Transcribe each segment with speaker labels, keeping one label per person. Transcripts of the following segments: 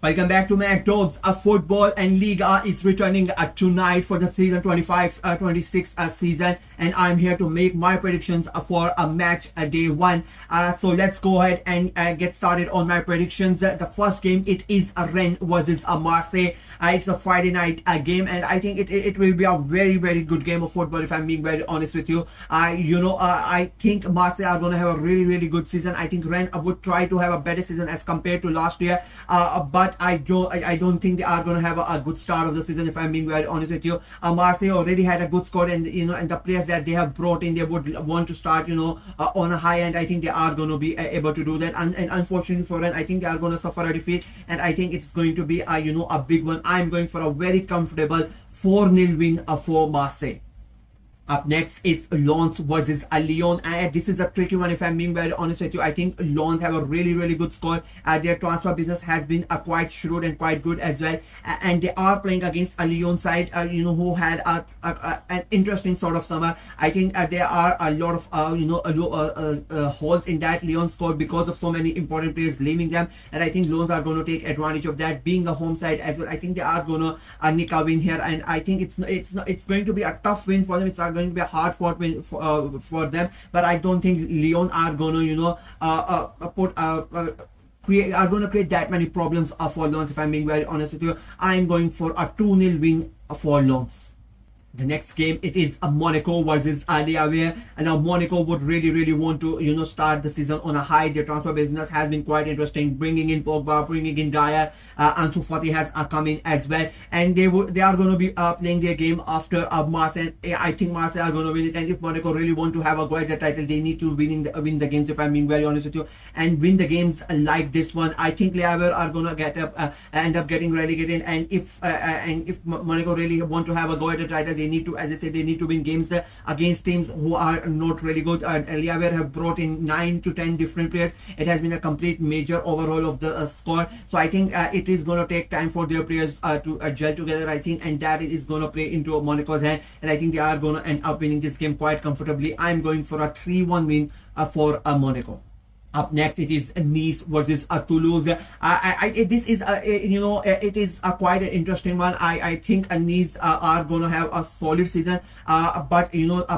Speaker 1: Welcome back to Mac Dogs. Football and Ligue is returning tonight for the season 25-26 season, and I'm here to make my predictions for a match day one. So let's go ahead and get started on my predictions. The first game, it is Rennes versus Marseille. It's a Friday night game, and I think it will be a very good game of football, if I'm being very honest with you. I think Marseille are going to have a really good season. I think Rennes would try to have a better season as compared to last year, but I don't think they are going to have a good start of the season, if I'm being very honest with you. Marseille already had a good squad, and and the players that they have brought in, they would want to start on a high end. I think they are going to be able to do that, and unfortunately for them, I think they are going to suffer a defeat, and I think it's going to be a big one. I'm going for a very comfortable 4-0 win for Marseille. Up next is Lens versus Lyon. This is a tricky one, if I'm being very honest with you. I think Lens have a really good squad. Their transfer business has been quite shrewd and quite good as well. And they are playing against a Lyon side, who had an interesting sort of summer. I think there are a lot of holes in that Lyon squad because of so many important players leaving them. And I think Lens are going to take advantage of that, being a home side as well. I think they are going to nick a win here, and I think it's going to be a tough win for them. It's going to be a hard fought win for them, but I don't think Lyon are going to are going to create that many problems for Lens, if I'm being very honest with you. I'm going for a 2-0 win for Lens. The next game, it is Monaco versus Ligue, and now Monaco would really want to start the season on a high. Their transfer business has been quite interesting, bringing in Pogba, bringing in Dyer, Ansu Fati has come in as well, and they are going to be playing their game after Marseille. I think Marseille are going to win it, and if Monaco really want to have a go at the title, they need to win the games, if I'm being very honest with you, and win the games like this one. I think Ligue are going to end up getting relegated, and if Monaco really want to have a go at the title, they need to, as I said, they need to win games against teams who are not really good. Ligue have brought in 9 to 10 different players. It has been a complete major overhaul of the squad. So I think it is going to take time for their players to gel together, I think, and that is going to play into Monaco's hand. And I think they are going to end up winning this game quite comfortably. I'm going for a 3-1 win for Monaco. Up next, it is Nice versus Toulouse. This is it is a quite an interesting one. I think Nice are going to have a solid season, but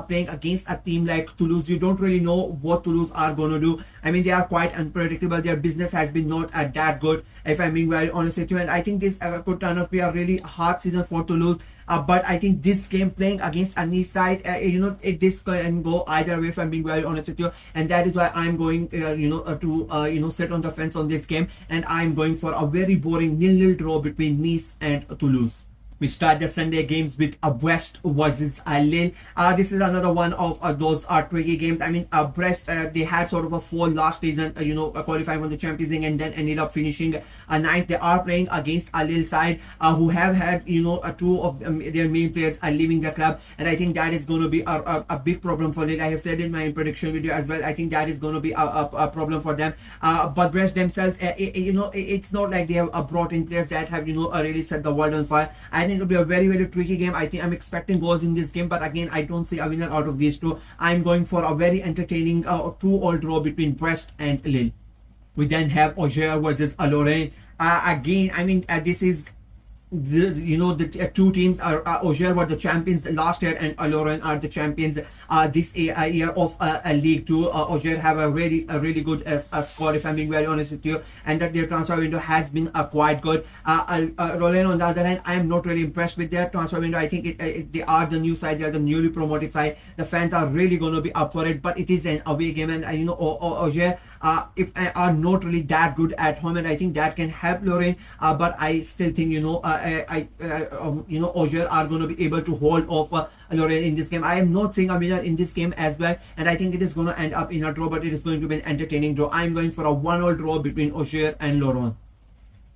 Speaker 1: playing against a team like Toulouse, you don't really know what Toulouse are going to do. I mean, they are quite unpredictable. Their business has been not that good, if I'm being very honest with you, and I think this could turn out to be a really hard season for Toulouse. But I think this game, playing against a Nice side, this can go either way, if I'm being very honest with you, and that is why I'm going to sit on the fence on this game, and I'm going for a very boring 0-0 draw between Nice and Toulouse. We start the Sunday games with Brest versus Lille. This is another one of those tricky games. I mean, Brest, they had sort of a fall last season, qualifying for the Champions League, and then ended up finishing ninth. They are playing against a Lille side who have had two of their main players leaving the club, and I think that is going to be a big problem for Lille. I have said in my prediction video as well, I think that is going to be a problem for them. But Brest themselves, it's not like they have brought in players that have really set the world on fire. I think it'll be a very tricky game. I think I'm expecting goals in this game, but again, I don't see a winner out of these two. I'm going for a very entertaining 2-2 draw between Brest and Lille. We then have Auxerre versus Lorient. Again, I mean, this is the two teams are Auxerre were the champions last year, and Lorient are the champions this year of Ligue 2. Auxerre have a really good squad, if I'm being very honest with you, and that their transfer window has been quite good. Lorient, on the other hand, I am not really impressed with their transfer window. I think they are the new side, they are the newly promoted side. The fans are really going to be up for it, but it is an away game, and Auxerre are not really that good at home, and I think that can help Lorient. But I still think Auxerre are going to be able to hold off Lorient in this game. I am not seeing a winner in this game as well, and I think it is going to end up in a draw, but it is going to be an entertaining draw. I'm going for a 1-1 draw between Auxerre and Lorient.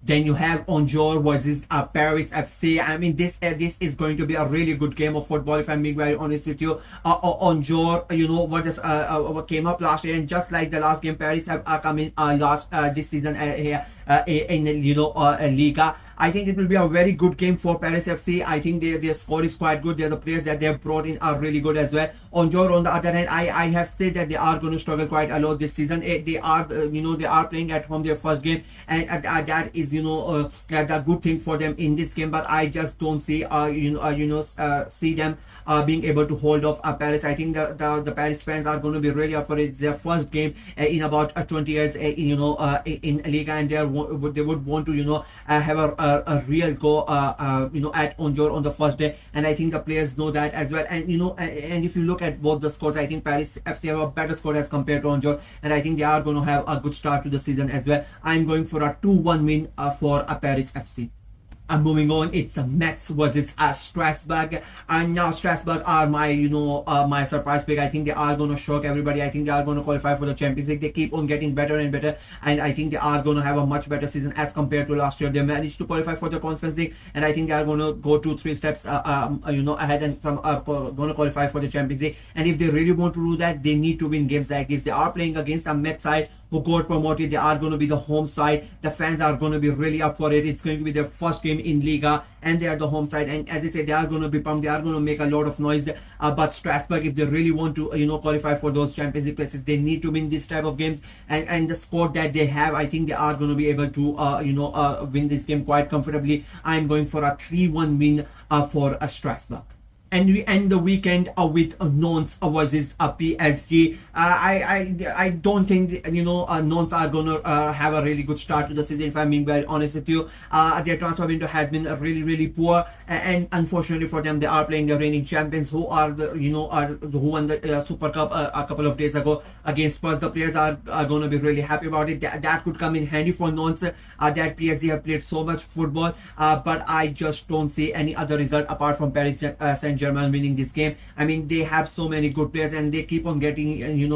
Speaker 1: Then you have Angers versus Paris FC. I mean, this is going to be a really good game of football, if I'm being very honest with you. Angers, what came up last year, and just like the last game, Paris have come in last this season here in Liga. I think it will be a very good game for Paris FC. I think their score is quite good. The players that they have brought in are really good as well. Onjor, on the other hand, I have said that they are going to struggle quite a lot this season. They are they are playing at home their first game, and that is the good thing for them in this game. But I just don't see see them being able to hold off Paris. I think the Paris fans are going to be really up for it. It's their first game in about 20 years in Ligue, and they would want to have a real go at Onjor on the first day, and I think the players know that as well. And and if you look at both the scores, I think Paris FC have a better score as compared to Onjor, and I think they are going to have a good start to the season as well. I'm going for a 2-1 win for Paris FC. Moving on, it's a Metz versus Strasbourg, and now Strasbourg are my my surprise pick. I think they are going to shock everybody. I think they are going to qualify for the Champions League. They keep on getting better and better, and I think they are going to have a much better season as compared to last year. They managed to qualify for the Conference League, and I think they are going to go 2-3 steps ahead and some going to qualify for the Champions League. And if they really want to do that, they need to win games like this. They are playing against a Metz side who got promoted. They are going to be the home side. The fans are going to be really up for it. It's going to be their first game in Liga, and they are the home side. And as I say, they are going to be pumped. They are going to make a lot of noise. But Strasbourg, if they really want to qualify for those Champions League places, they need to win this type of games. And the squad that they have, I think they are going to be able to win this game quite comfortably. I'm going for a 3-1 win for Strasbourg. And we end the weekend with Nantes versus PSG. I don't think Nantes are gonna have a really good start to the season. If I'm being very honest with you, their transfer window has been really poor, and unfortunately for them, they are playing the reigning champions, who are who won the Super Cup a couple of days ago against Spurs. The players are going to be really happy about it. That could come in handy for Nantes. That PSG have played so much football, but I just don't see any other result apart from Paris Saint-Germain winning this game. I mean, they have so many good players, and they keep on getting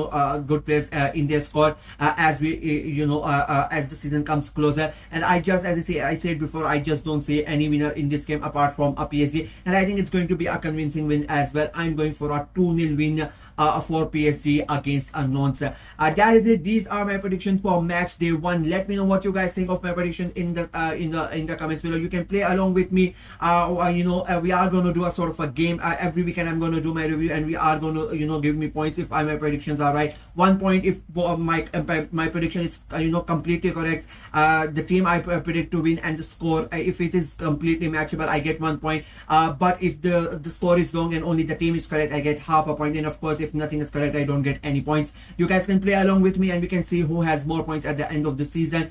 Speaker 1: good players in their squad as we as the season comes closer. And as I said before, I just don't see any winner in this game apart from a PSG, and I think it's going to be a convincing win as well. I'm going for a 2-0 win for PSG against Nantes. That is it. These are my predictions for match day 1. Let me know what you guys think of my predictions in the comments below. You can play along with me. We are going to do a sort of a game every weekend. I'm going to do my review, and we are going to give me points if my predictions are right. 1 point if my prediction is completely correct. The team I predict to win, and the score, if it is completely matchable, I get 1 point. But if the score is wrong and only the team is correct, I get half a point. And of course, if nothing is correct, I don't get any points. You guys can play along with me, and we can see who has more points at the end of the season.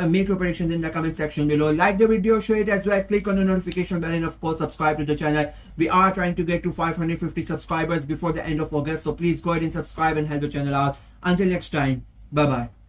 Speaker 1: Make your predictions in the comment section below. Like the video, share it as well, click on the notification bell, and of course subscribe to the channel. We are trying to get to 550 subscribers before the end of August, so please go ahead and subscribe and help the channel out. Until next time, bye bye.